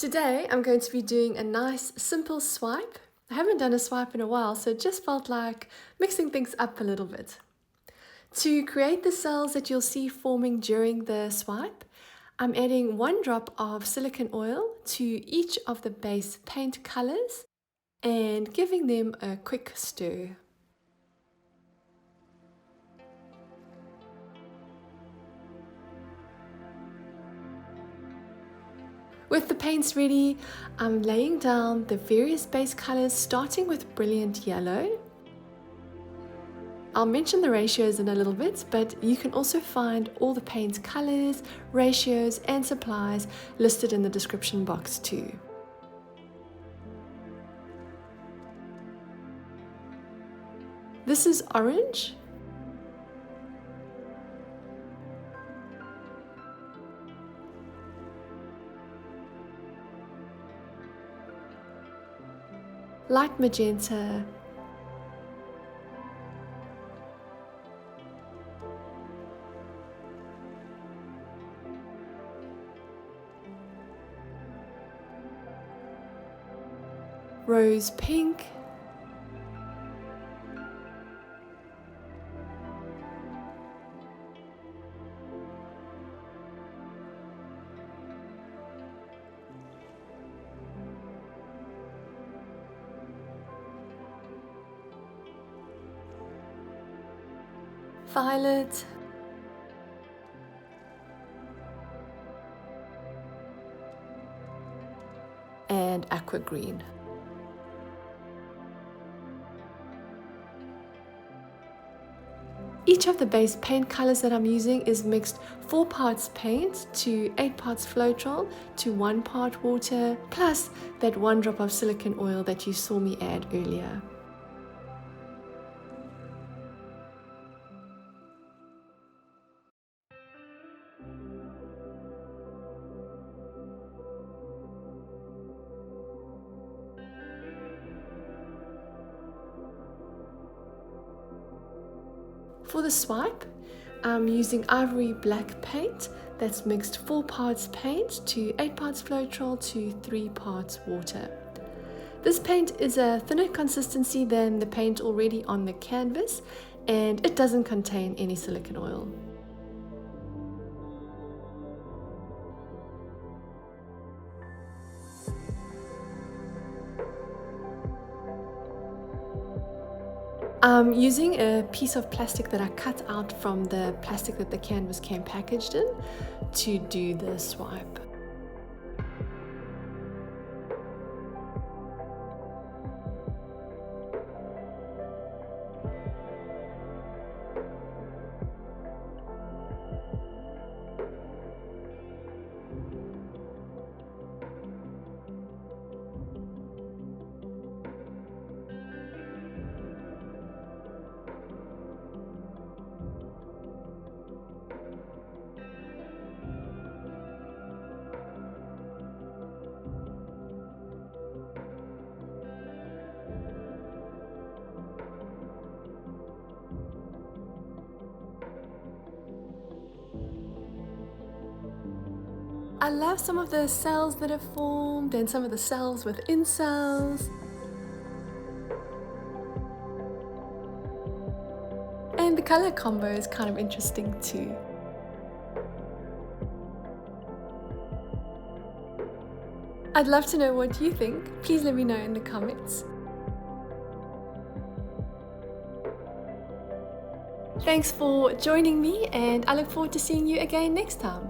Today I'm going to be doing a nice simple swipe. I haven't done a swipe in a while, so it just felt like mixing things up a little bit. To create the cells that you'll see forming during the swipe, I'm adding 1 drop of silicone oil to each of the base paint colors and giving them a quick stir. With the paints ready, I'm laying down the various base colors starting with brilliant yellow. I'll mention the ratios in a little bit, but you can also find all the paint colors, ratios and supplies listed in the description box too. This is orange. Light magenta, rose pink, violet, and aqua green. Each of the base paint colors that I'm using is mixed 4 parts paint to 8 parts Floetrol to 1 part water, plus that 1 drop of silicone oil that you saw me add earlier. For the swipe, I'm using ivory black paint that's mixed 4 parts paint to 8 parts Floetrol to 3 parts water. This paint is a thinner consistency than the paint already on the canvas, and it doesn't contain any silicone oil. I'm using a piece of plastic that I cut out from the plastic that the canvas came packaged in to do the swipe. I love some of the cells that have formed and some of the cells within cells. And the color combo is kind of interesting too. I'd love to know what you think. Please let me know in the comments. Thanks for joining me, and I look forward to seeing you again next time.